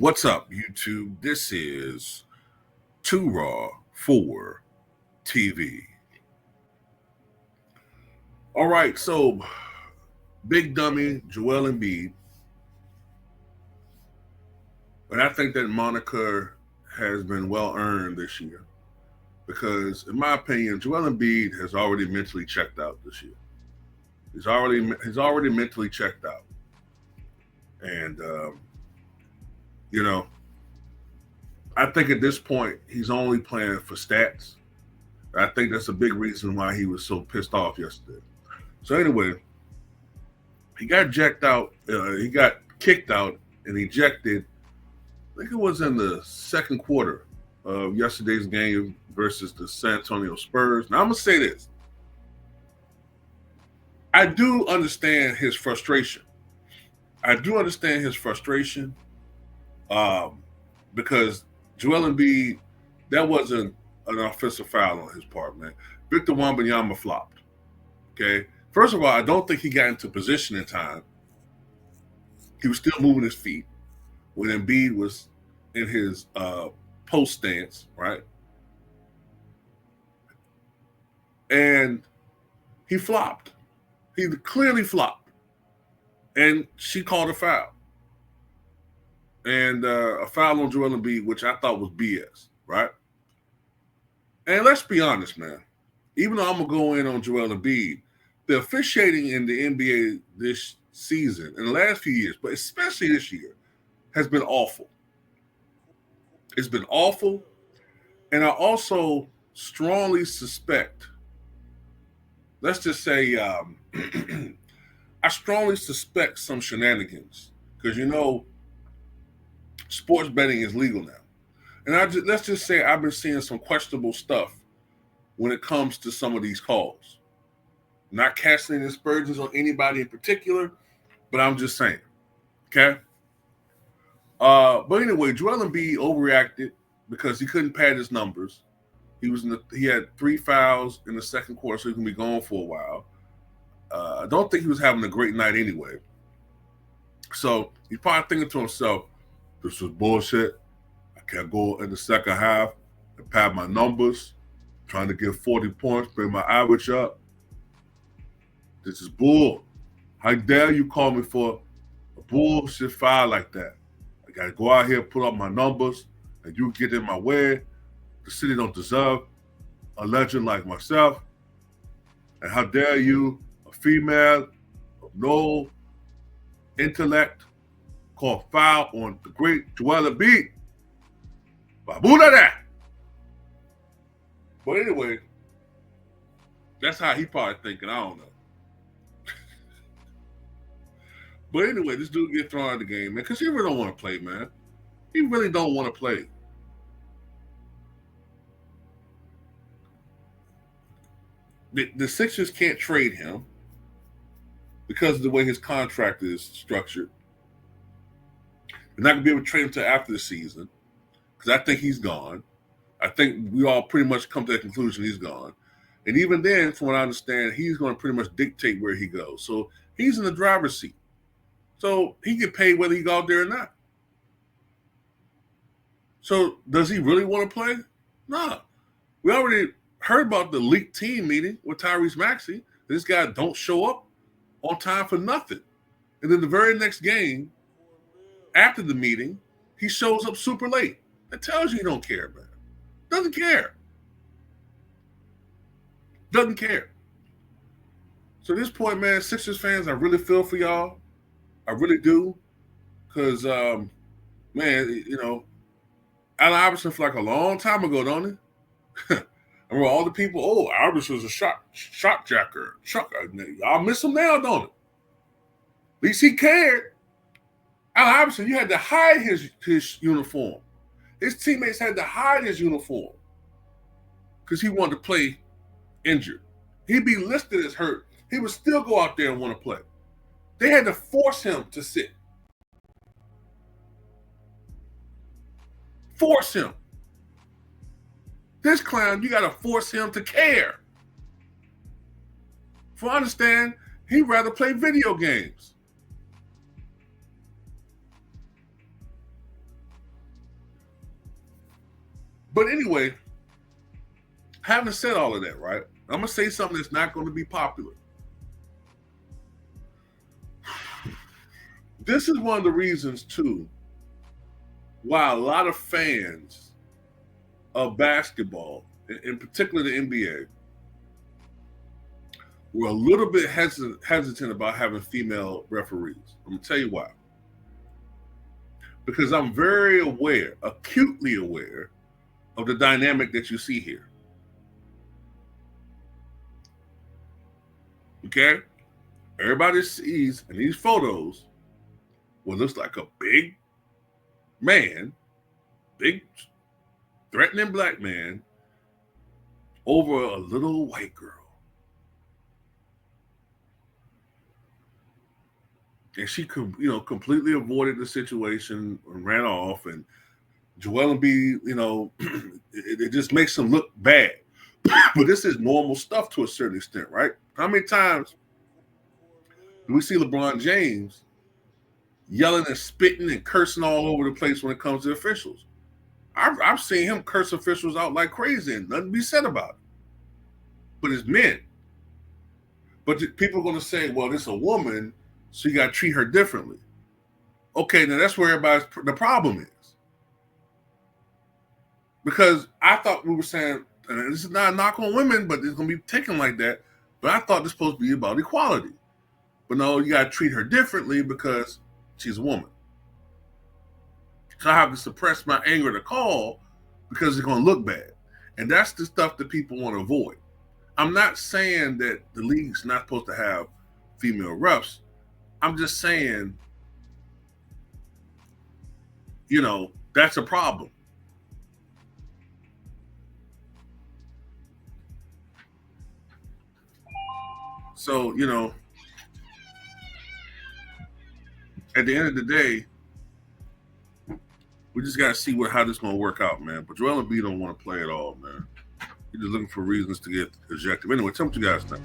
What's up, YouTube? This is Too Raw for TV. All right, so big dummy Joel Embiid, but I think that moniker has been well earned this year because, in my opinion, Joel Embiid has already mentally checked out this year. He's already mentally checked out, and you know, I think at this point he's only playing for stats. I think that's a big reason why he was so pissed off yesterday. So anyway, he got jacked out. He got kicked out and ejected. I think it was in the second quarter of yesterday's game versus the San Antonio Spurs. Now I'm gonna say this: I do understand his frustration. Because Joel Embiid, that wasn't an offensive foul on his part, man. Victor Wembanyama flopped. Okay. First of all, I don't think he got into position in time. He was still moving his feet when Embiid was in his post stance, right? And he flopped. He clearly flopped. And she called a foul. And a foul on Joel Embiid, which I thought was BS, right? And let's be honest, man. Even though I'm going to go in on Joel Embiid, the officiating in the NBA this season, in the last few years, but especially this year, has been awful. It's been awful. And I also strongly suspect, let's just say, I strongly suspect some shenanigans. Because, sports betting is legal now. And let's just say I've been seeing some questionable stuff when it comes to some of these calls. Not casting aspersions on anybody in particular, but I'm just saying. Okay? But anyway, Joel Embiid overreacted because he couldn't pad his numbers. He had 3 fouls in the second quarter, so he can be gone for a while. I don't think he was having a great night anyway. So he's probably thinking to himself, this was bullshit. I can't go in the second half and pad my numbers, trying to get 40 points, bring my average up. This is bull. How dare you call me for a bullshit foul like that? I got to go out here, put up my numbers, and you get in my way. The city don't deserve a legend like myself. And how dare you, a female of no intellect, call foul on the great Joel Embiid. Babuda that. But anyway, that's how he probably thinking. I don't know. But anyway, this dude get thrown out of the game, man, because he really don't want to play, man. He really don't want to play. The Sixers can't trade him because of the way his contract is structured. They're not going to be able to trade him until after the season because I think he's gone. I think we all pretty much come to the conclusion he's gone. And even then, from what I understand, he's going to pretty much dictate where he goes. So he's in the driver's seat. So he get paid whether he go out there or not. So does he really want to play? Nah. We already heard about the leaked team meeting with Tyrese Maxey. This guy don't show up on time for nothing. And then the very next game, after the meeting, he shows up super late. That tells you he don't care, man. Doesn't care. Doesn't care. So at this point, man, Sixers fans, I really feel for y'all. I really do. Because, man, Allen Iverson for like a long time ago, don't he? I remember all the people, Iverson was a shot jacker. Y'all miss him now, don't it? At least he cared. Allen Iverson, you had to hide his uniform. His teammates had to hide his uniform because he wanted to play injured. He'd be listed as hurt. He would still go out there and want to play. They had to force him to sit. Force him. This clown, you got to force him to care. From what I understand, he'd rather play video games. But anyway, having said all of that, right? I'm gonna say something that's not going to be popular. This is one of the reasons too why a lot of fans of basketball, in particular the NBA, were a little bit hesitant about having female referees. I'm gonna tell you why. Because I'm very aware, acutely aware, of the dynamic that you see here. Okay? Everybody sees in these photos what looks like a big man, big threatening black man over a little white girl. And she completely avoided the situation and ran off. And Joel Embiid, it just makes him look bad. But this is normal stuff to a certain extent, right? How many times do we see LeBron James yelling and spitting and cursing all over the place when it comes to officials? I've seen him curse officials out like crazy and nothing be said about it. But it's men. But people are going to say, well, this is a woman, so you got to treat her differently. Okay, now that's where the problem is. Because I thought we were saying, and this is not a knock on women, but it's going to be taken like that. But I thought this was supposed to be about equality. But no, you got to treat her differently because she's a woman. So I have to suppress my anger at the call because it's going to look bad. And that's the stuff that people want to avoid. I'm not saying that the league's not supposed to have female refs. I'm just saying, that's a problem. So, at the end of the day, we just got to see how this is going to work out, man. But Joel Embiid don't want to play at all, man. He's just looking for reasons to get ejected. Anyway, tell me what you guys think.